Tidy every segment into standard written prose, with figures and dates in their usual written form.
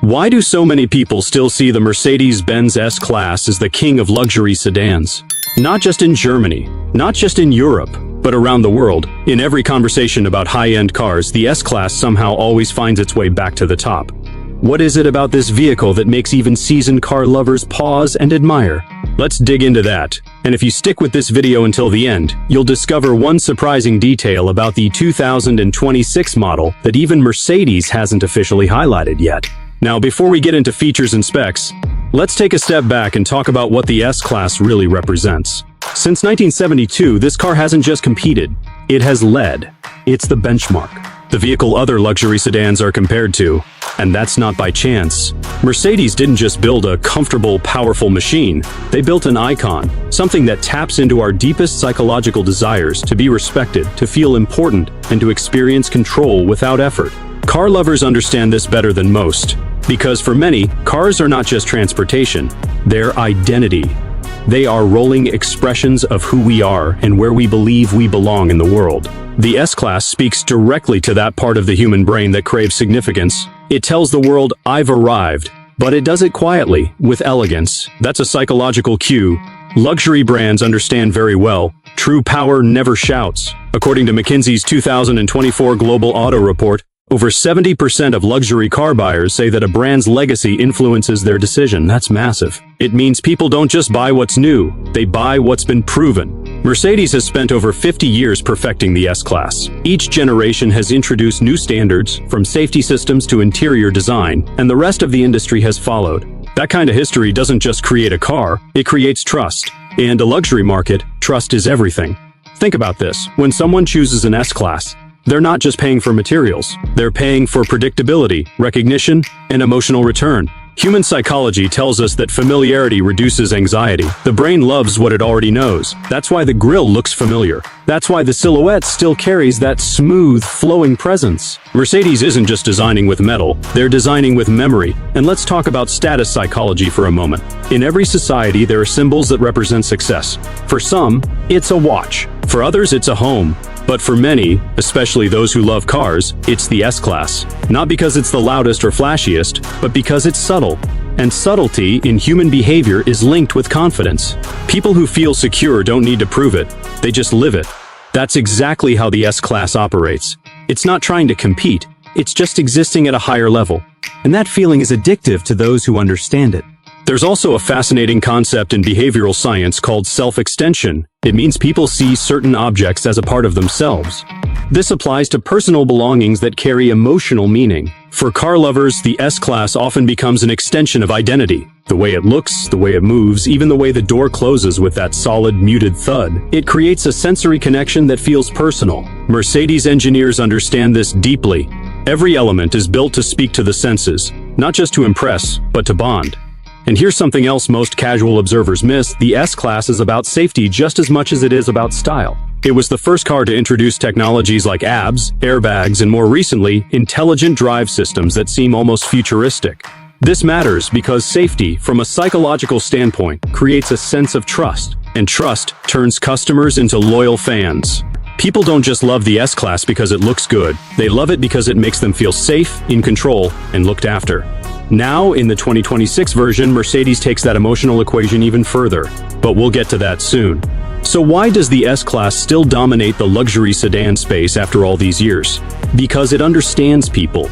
Why do so many people still see the Mercedes-Benz S-Class as the king of luxury sedans? Not just in Germany, not just in Europe, but around the world. In every conversation about high-end cars, the S-Class somehow always finds its way back to the top. What is it about this vehicle that makes even seasoned car lovers pause and admire? Let's dig into that. And if you stick with this video until the end, you'll discover one surprising detail about the 2026 model that even Mercedes hasn't officially highlighted yet. Now, before we get into features and specs, let's take a step back and talk about what the S-Class really represents. Since 1972, this car hasn't just competed, it has led. It's the benchmark, the vehicle other luxury sedans are compared to. And that's not by chance. Mercedes didn't just build a comfortable, powerful machine. They built an icon, something that taps into our deepest psychological desires to be respected, to feel important, and to experience control without effort. Car lovers understand this better than most, because for many, cars are not just transportation, they're identity. They are rolling expressions of who we are and where we believe we belong in the world. The S-Class speaks directly to that part of the human brain that craves significance. It tells the world, I've arrived, but it does it quietly, with elegance. That's a psychological cue. Luxury brands understand very well. True power never shouts. According to McKinsey's 2024 Global Auto Report, over 70% of luxury car buyers say that a brand's legacy influences their decision. That's massive. It means people don't just buy what's new, they buy what's been proven. Mercedes has spent over 50 years perfecting the S-Class. Each generation has introduced new standards, from safety systems to interior design, and the rest of the industry has followed. That kind of history doesn't just create a car, it creates trust. In a luxury market, trust is everything. Think about this. When someone chooses an S-Class, they're not just paying for materials, they're paying for predictability, recognition, and emotional return. Human psychology tells us that familiarity reduces anxiety. The brain loves what it already knows. That's why the grille looks familiar. That's why the silhouette still carries that smooth, flowing presence. Mercedes isn't just designing with metal, they're designing with memory. And let's talk about status psychology for a moment. In every society, there are symbols that represent success. For some, it's a watch. For others, it's a home. But for many, especially those who love cars, it's the S-Class. Not because it's the loudest or flashiest, but because it's subtle. And subtlety in human behavior is linked with confidence. People who feel secure don't need to prove it, they just live it. That's exactly how the S-Class operates. It's not trying to compete, it's just existing at a higher level. And that feeling is addictive to those who understand it. There's also a fascinating concept in behavioral science called self-extension. It means people see certain objects as a part of themselves. This applies to personal belongings that carry emotional meaning. For car lovers, the S-Class often becomes an extension of identity. The way it looks, the way it moves, even the way the door closes with that solid, muted thud. It creates a sensory connection that feels personal. Mercedes engineers understand this deeply. Every element is built to speak to the senses, not just to impress, but to bond. And here's something else most casual observers miss. The S-Class is about safety just as much as it is about style. It was the first car to introduce technologies like ABS, airbags, and more recently, intelligent drive systems that seem almost futuristic. This matters because safety, from a psychological standpoint, creates a sense of trust. And trust turns customers into loyal fans. People don't just love the S-Class because it looks good. They love it because it makes them feel safe, in control, and looked after. Now, in the 2026 version, Mercedes takes that emotional equation even further, but we'll get to that soon. So why does the S-Class still dominate the luxury sedan space after all these years? Because it understands people.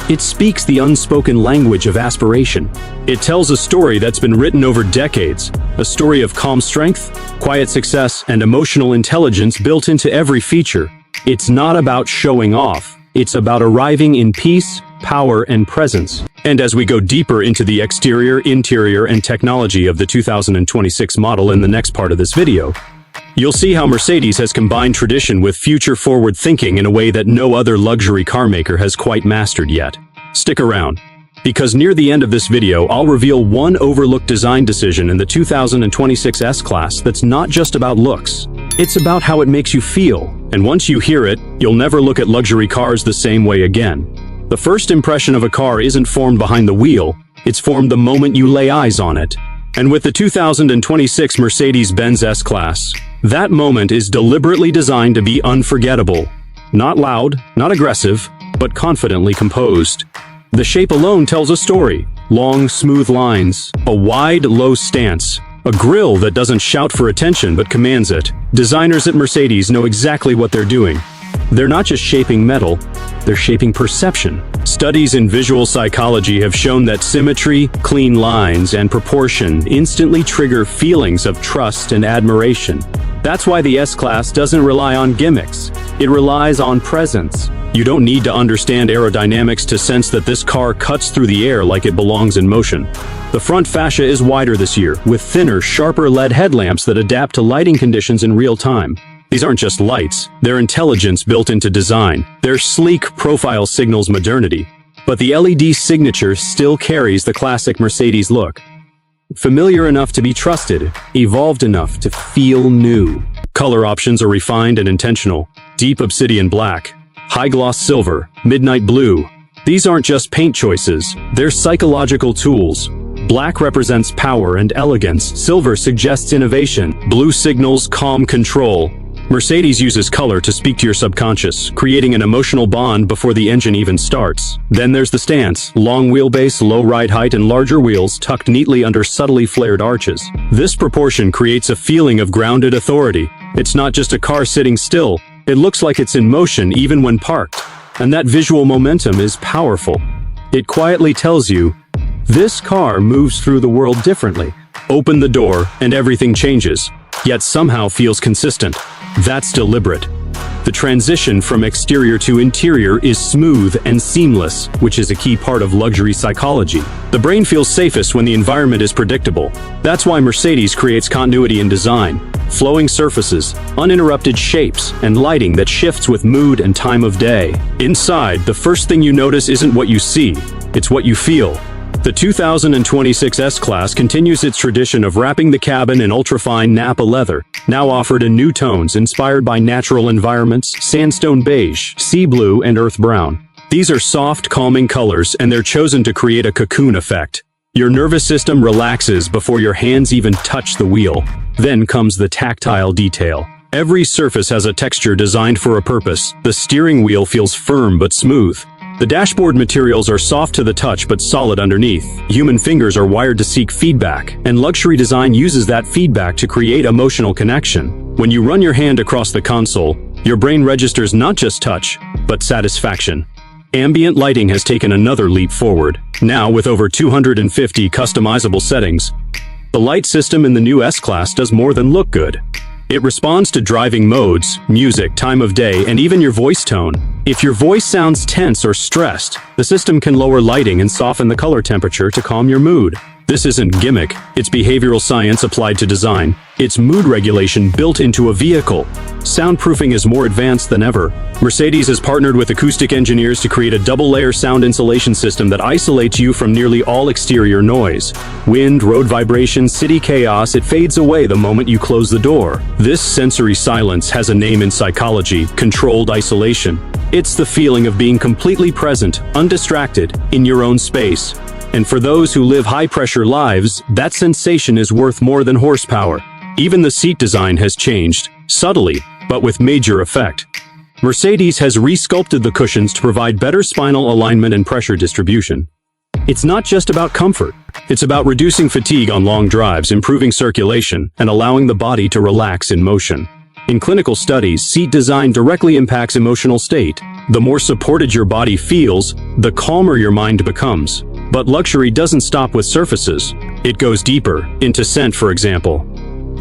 It speaks the unspoken language of aspiration. It tells a story that's been written over decades, a story of calm strength, quiet success, and emotional intelligence built into every feature. It's not about showing off, it's about arriving in peace, power, and presence. And as we go deeper into the exterior, interior, and technology of the 2026 model in the next part of this video, you'll see how Mercedes has combined tradition with future-forward thinking in a way that no other luxury car maker has quite mastered yet. Stick around, because near the end of this video, I'll reveal one overlooked design decision in the 2026 S-Class that's not just about looks. It's about how it makes you feel, and once you hear it, you'll never look at luxury cars the same way again. The first impression of a car isn't formed behind the wheel, it's formed the moment you lay eyes on it. And with the 2026 Mercedes-Benz S-Class, that moment is deliberately designed to be unforgettable. Not loud, not aggressive, but confidently composed. The shape alone tells a story. Long, smooth lines, a wide, low stance, a grille that doesn't shout for attention but commands it. Designers at Mercedes know exactly what they're doing. They're not just shaping metal, they're shaping perception. Studies in visual psychology have shown that symmetry, clean lines, and proportion instantly trigger feelings of trust and admiration. That's why the S-Class doesn't rely on gimmicks. It relies on presence. You don't need to understand aerodynamics to sense that this car cuts through the air like it belongs in motion. The front fascia is wider this year, with thinner, sharper LED headlamps that adapt to lighting conditions in real time. These aren't just lights, they're intelligence built into design. Their sleek profile signals modernity. But the LED signature still carries the classic Mercedes look. Familiar enough to be trusted, evolved enough to feel new. Color options are refined and intentional. Deep obsidian black, high-gloss silver, midnight blue. These aren't just paint choices, they're psychological tools. Black represents power and elegance, silver suggests innovation, blue signals calm control. Mercedes uses color to speak to your subconscious, creating an emotional bond before the engine even starts. Then there's the stance, long wheelbase, low ride height, and larger wheels tucked neatly under subtly flared arches. This proportion creates a feeling of grounded authority. It's not just a car sitting still, it looks like it's in motion even when parked. And that visual momentum is powerful. It quietly tells you, this car moves through the world differently. Open the door and everything changes, yet somehow feels consistent. That's deliberate. The transition from exterior to interior is smooth and seamless, which is a key part of luxury psychology. The brain feels safest when the environment is predictable. That's why Mercedes creates continuity in design. Flowing surfaces, uninterrupted shapes, and lighting that shifts with mood and time of day. Inside, the first thing you notice isn't what you see, it's what you feel. The 2026 S-Class continues its tradition of wrapping the cabin in ultrafine Napa leather, now offered in new tones inspired by natural environments, sandstone beige, sea blue, and earth brown. These are soft, calming colors, and they're chosen to create a cocoon effect. Your nervous system relaxes before your hands even touch the wheel. Then comes the tactile detail. Every surface has a texture designed for a purpose. The steering wheel feels firm but smooth. The dashboard materials are soft to the touch but solid underneath. Human fingers are wired to seek feedback, and luxury design uses that feedback to create emotional connection. When you run your hand across the console, your brain registers not just touch, but satisfaction. Ambient lighting has taken another leap forward. Now, with over 250 customizable settings, the light system in the new S-Class does more than look good. It responds to driving modes, music, time of day, and even your voice tone. If your voice sounds tense or stressed, the system can lower lighting and soften the color temperature to calm your mood. This isn't gimmick, it's behavioral science applied to design. It's mood regulation built into a vehicle. Soundproofing is more advanced than ever. Mercedes has partnered with acoustic engineers to create a double-layer sound insulation system that isolates you from nearly all exterior noise. Wind, road vibration, city chaos, it fades away the moment you close the door. This sensory silence has a name in psychology: controlled isolation. It's the feeling of being completely present, undistracted, in your own space. And for those who live high-pressure lives, that sensation is worth more than horsepower. Even the seat design has changed, subtly, but with major effect. Mercedes has resculpted the cushions to provide better spinal alignment and pressure distribution. It's not just about comfort. It's about reducing fatigue on long drives, improving circulation, and allowing the body to relax in motion. In clinical studies, seat design directly impacts emotional state. The more supported your body feels, the calmer your mind becomes. But luxury doesn't stop with surfaces. It goes deeper, into scent, for example.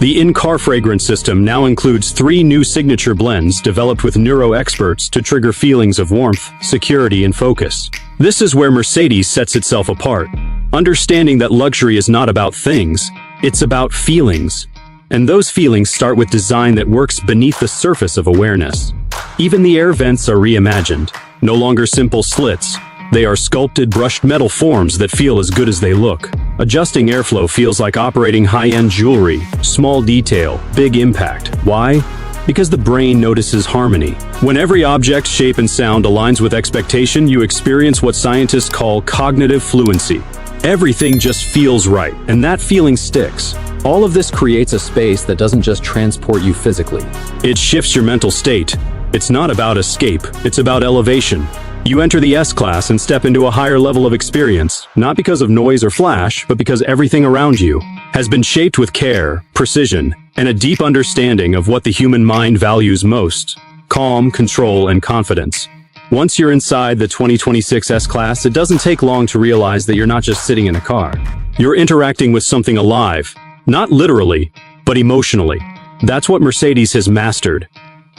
The in-car fragrance system now includes 3 new signature blends developed with neuro-experts to trigger feelings of warmth, security, and focus. This is where Mercedes sets itself apart, understanding that luxury is not about things, it's about feelings. And those feelings start with design that works beneath the surface of awareness. Even the air vents are reimagined, no longer simple slits. They are sculpted, brushed metal forms that feel as good as they look. Adjusting airflow feels like operating high-end jewelry. Small detail, big impact. Why? Because the brain notices harmony. When every object, shape, and sound aligns with expectation, you experience what scientists call cognitive fluency. Everything just feels right, and that feeling sticks. All of this creates a space that doesn't just transport you physically. It shifts your mental state. It's not about escape, it's about elevation. You enter the S-Class and step into a higher level of experience, not because of noise or flash, but because everything around you has been shaped with care, precision, and a deep understanding of what the human mind values most: calm, control, and confidence. Once you're inside the 2026 S-Class, it doesn't take long to realize that you're not just sitting in a car. You're interacting with something alive, not literally, but emotionally. That's what Mercedes has mastered.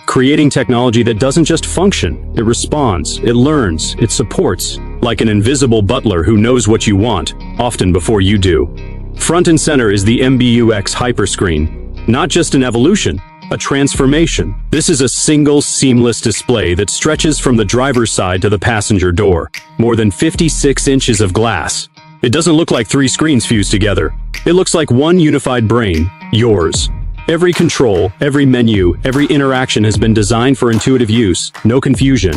Creating technology that doesn't just function, it responds, it learns, it supports, like an invisible butler who knows what you want, often before you do. Front and center is the MBUX Hyperscreen, not just an evolution, a transformation. This is a single seamless display that stretches from the driver's side to the passenger door, more than 56 inches of glass. It doesn't look like three screens fused together. It looks like one unified brain, yours. Every control, every menu, every interaction has been designed for intuitive use. No confusion,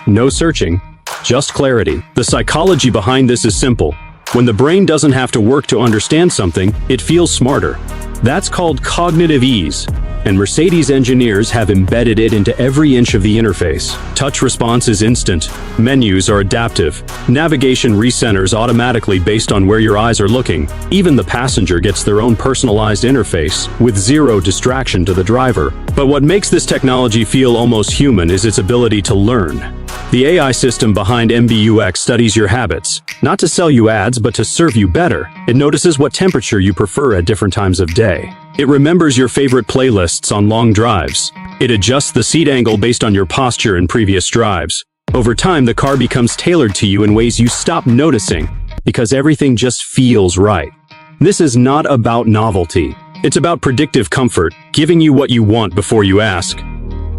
no searching, just clarity. The psychology behind this is simple. When the brain doesn't have to work to understand something, it feels smarter. That's called cognitive ease, and Mercedes engineers have embedded it into every inch of the interface. Touch response is instant, menus are adaptive, navigation recenters automatically based on where your eyes are looking. Even the passenger gets their own personalized interface, with zero distraction to the driver. But what makes this technology feel almost human is its ability to learn. The AI system behind MBUX studies your habits, not to sell you ads, but to serve you better. It notices what temperature you prefer at different times of day. It remembers your favorite playlists on long drives. It adjusts the seat angle based on your posture in previous drives. Over time, the car becomes tailored to you in ways you stop noticing, because everything just feels right. This is not about novelty. It's about predictive comfort, giving you what you want before you ask.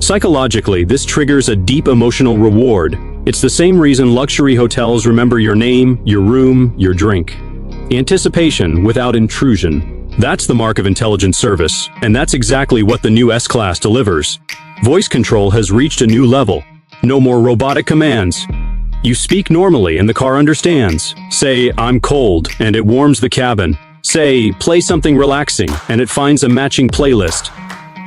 Psychologically, this triggers a deep emotional reward. It's the same reason luxury hotels remember your name, your room, your drink. Anticipation without intrusion. That's the mark of intelligent service, and that's exactly what the new S-Class delivers. Voice control has reached a new level. No more robotic commands. You speak normally and the car understands. Say, "I'm cold," and it warms the cabin. Say, "Play something relaxing," and it finds a matching playlist.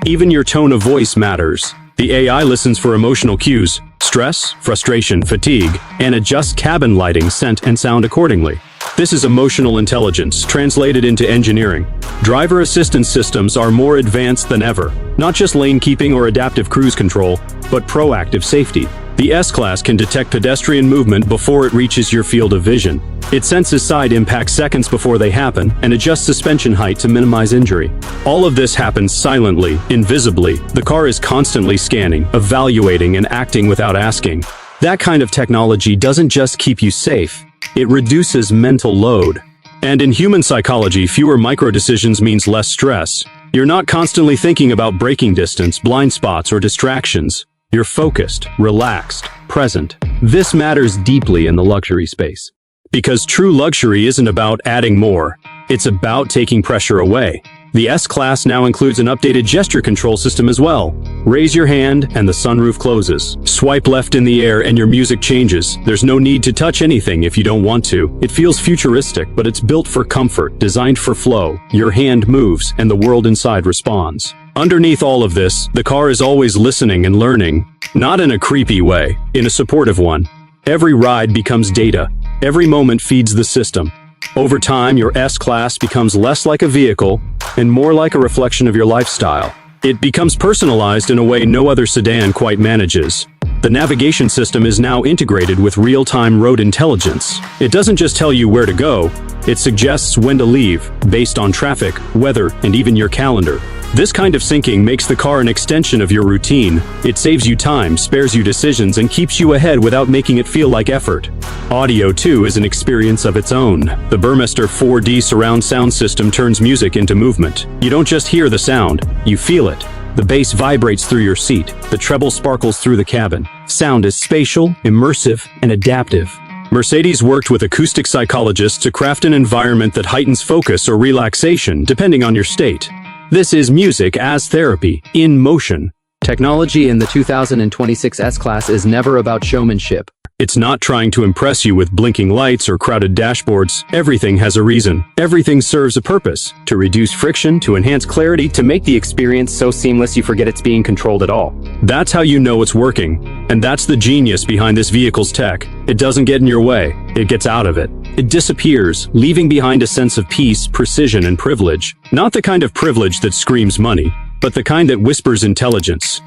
Even your tone of voice matters. The AI listens for emotional cues, stress, frustration, fatigue, and adjusts cabin lighting, scent, and sound accordingly. This is emotional intelligence, translated into engineering. Driver assistance systems are more advanced than ever. Not just lane keeping or adaptive cruise control, but proactive safety. The S-Class can detect pedestrian movement before it reaches your field of vision. It senses side impacts seconds before they happen and adjusts suspension height to minimize injury. All of this happens silently, invisibly. The car is constantly scanning, evaluating, and acting without asking. That kind of technology doesn't just keep you safe, it reduces mental load. And in human psychology, fewer micro-decisions means less stress. You're not constantly thinking about braking distance, blind spots, or distractions. You're focused, relaxed, present. This matters deeply in the luxury space. Because true luxury isn't about adding more, it's about taking pressure away. The S-Class now includes an updated gesture control system as well. Raise your hand and the sunroof closes. Swipe left in the air and your music changes. There's no need to touch anything if you don't want to. It feels futuristic, but it's built for comfort, designed for flow. Your hand moves and the world inside responds. Underneath all of this, the car is always listening and learning. Not in a creepy way, in a supportive one. Every ride becomes data. Every moment feeds the system. Over time, your S-Class becomes less like a vehicle and more like a reflection of your lifestyle. It becomes personalized in a way no other sedan quite manages. The navigation system is now integrated with real-time road intelligence. It doesn't just tell you where to go, it suggests when to leave, based on traffic, weather, and even your calendar. This kind of syncing makes the car an extension of your routine. It saves you time, spares you decisions, and keeps you ahead without making it feel like effort. Audio, too, is an experience of its own. The Burmester 4D surround sound system turns music into movement. You don't just hear the sound, you feel it. The bass vibrates through your seat. The treble sparkles through the cabin. Sound is spatial, immersive, and adaptive. Mercedes worked with acoustic psychologists to craft an environment that heightens focus or relaxation, depending on your state. This is music as therapy, in motion. Technology in the 2026 S-Class is never about showmanship. It's not trying to impress you with blinking lights or crowded dashboards. Everything has a reason. Everything serves a purpose. To reduce friction, to enhance clarity, To make the experience so seamless you forget it's being controlled at all. That's how you know it's working. And that's the genius behind this vehicle's tech. It doesn't get in your way. It gets out of it. It disappears, leaving behind a sense of peace, precision, and privilege. Not the kind of privilege that screams money, but the kind that whispers intelligence,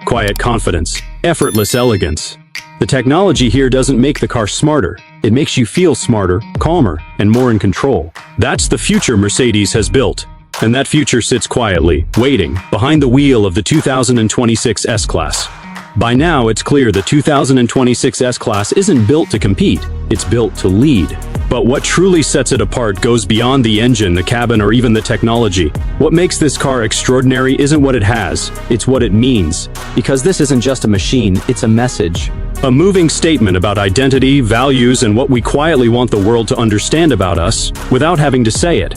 quiet confidence, effortless elegance. The technology here doesn't make the car smarter. It makes you feel smarter, calmer, and more in control. That's the future Mercedes has built. And that future sits quietly, waiting, behind the wheel of the 2026 S-Class. By now, it's clear the 2026 S-Class isn't built to compete, it's built to lead. But what truly sets it apart goes beyond the engine, the cabin, or even the technology. What makes this car extraordinary isn't what it has, it's what it means. Because this isn't just a machine, it's a message. A moving statement about identity, values, and what we quietly want the world to understand about us, without having to say it.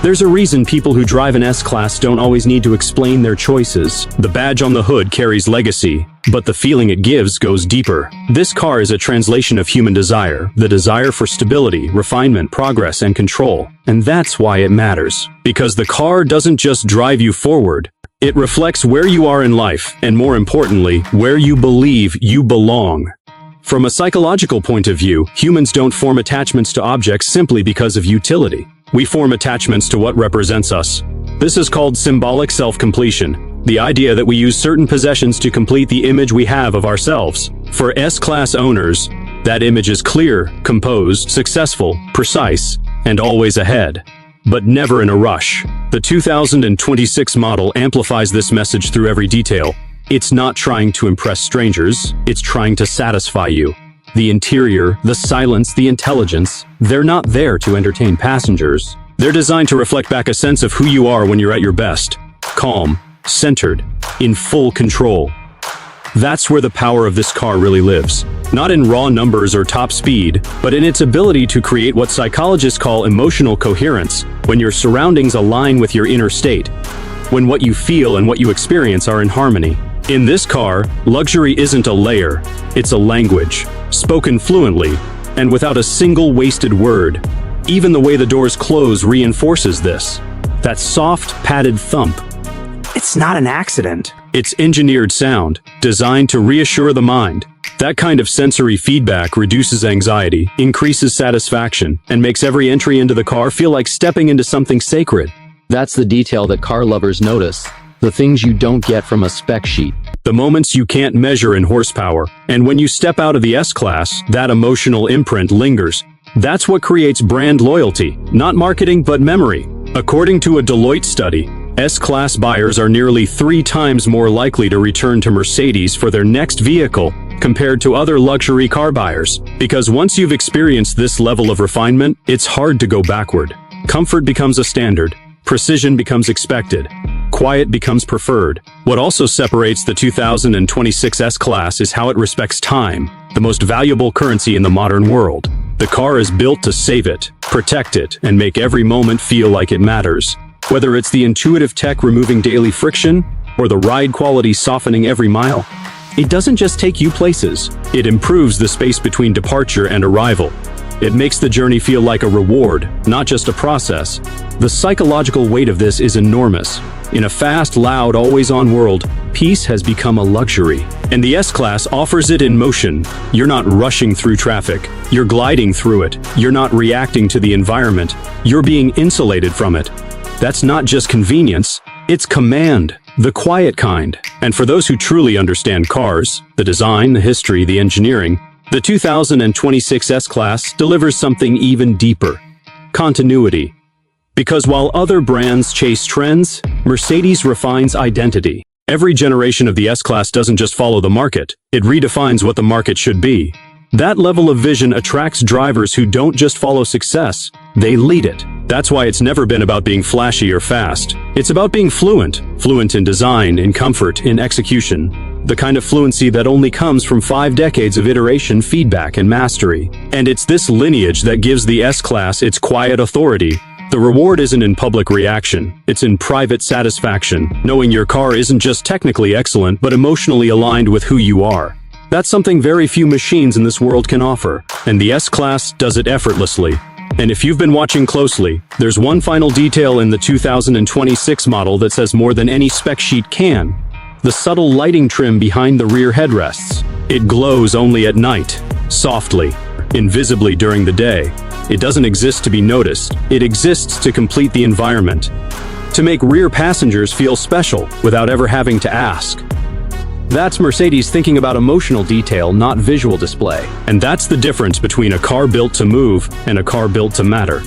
There's a reason people who drive an S-Class don't always need to explain their choices. The badge on the hood carries legacy, but the feeling it gives goes deeper. This car is a translation of human desire, the desire for stability, refinement, progress, and control. And that's why it matters. Because the car doesn't just drive you forward, it reflects where you are in life, and more importantly, where you believe you belong. From a psychological point of view, humans don't form attachments to objects simply because of utility. We form attachments to what represents us. This is called symbolic self-completion, the idea that we use certain possessions to complete the image we have of ourselves. For S-Class owners, that image is clear, composed, successful, precise, and always ahead. But never in a rush. The 2026 model amplifies this message through every detail. It's not trying to impress strangers, it's trying to satisfy you. The interior, the silence, the intelligence, they're not there to entertain passengers. They're designed to reflect back a sense of who you are when you're at your best. Calm, centered, in full control. That's where the power of this car really lives. Not in raw numbers or top speed, but in its ability to create what psychologists call emotional coherence, when your surroundings align with your inner state. When what you feel and what you experience are in harmony. In this car, luxury isn't a layer, it's a language, spoken fluently, and without a single wasted word. Even the way the doors close reinforces this. That soft, padded thump. It's not an accident. It's engineered sound, designed to reassure the mind. That kind of sensory feedback reduces anxiety, increases satisfaction, and makes every entry into the car feel like stepping into something sacred. That's the detail that car lovers notice. The things you don't get from a spec sheet. The moments you can't measure in horsepower. And when you step out of the S-Class, that emotional imprint lingers. That's what creates brand loyalty, not marketing but memory. According to a Deloitte study, S-Class buyers are nearly 3 times more likely to return to Mercedes for their next vehicle compared to other luxury car buyers. Because once you've experienced this level of refinement, it's hard to go backward. Comfort becomes a standard. Precision becomes expected. Quiet becomes preferred. What also separates the 2026 S-Class is how it respects time, the most valuable currency in the modern world. The car is built to save it, protect it, and make every moment feel like it matters. Whether it's the intuitive tech removing daily friction, or the ride quality softening every mile, it doesn't just take you places. It improves the space between departure and arrival. It makes the journey feel like a reward, not just a process. The psychological weight of this is enormous. In a fast, loud, always-on world, peace has become a luxury. And the S-Class offers it in motion. You're not rushing through traffic. You're gliding through it. You're not reacting to the environment. You're being insulated from it. That's not just convenience, it's command. The quiet kind. And for those who truly understand cars, the design, the history, the engineering, the 2026 S-Class delivers something even deeper. Continuity. Because while other brands chase trends, Mercedes refines identity. Every generation of the S-Class doesn't just follow the market, it redefines what the market should be. That level of vision attracts drivers who don't just follow success, they lead it. That's why it's never been about being flashy or fast. It's about being fluent in design, in comfort, in execution. The kind of fluency that only comes from 5 decades of iteration, feedback, and mastery. And it's this lineage that gives the S-Class its quiet authority. The reward isn't in public reaction, it's in private satisfaction, knowing your car isn't just technically excellent but emotionally aligned with who you are. That's something very few machines in this world can offer, and the S-Class does it effortlessly. And if you've been watching closely, there's one final detail in the 2026 model that says more than any spec sheet can. The subtle lighting trim behind the rear headrests. It glows only at night, softly, invisibly during the day. It doesn't exist to be noticed, it exists to complete the environment. To make rear passengers feel special without ever having to ask. That's Mercedes thinking about emotional detail, not visual display. And that's the difference between a car built to move and a car built to matter.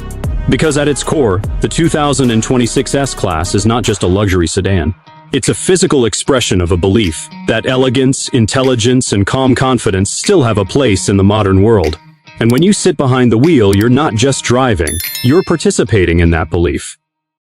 Because at its core, the 2026 S-Class is not just a luxury sedan. It's a physical expression of a belief that elegance, intelligence, and calm confidence still have a place in the modern world. And when you sit behind the wheel, you're not just driving, you're participating in that belief.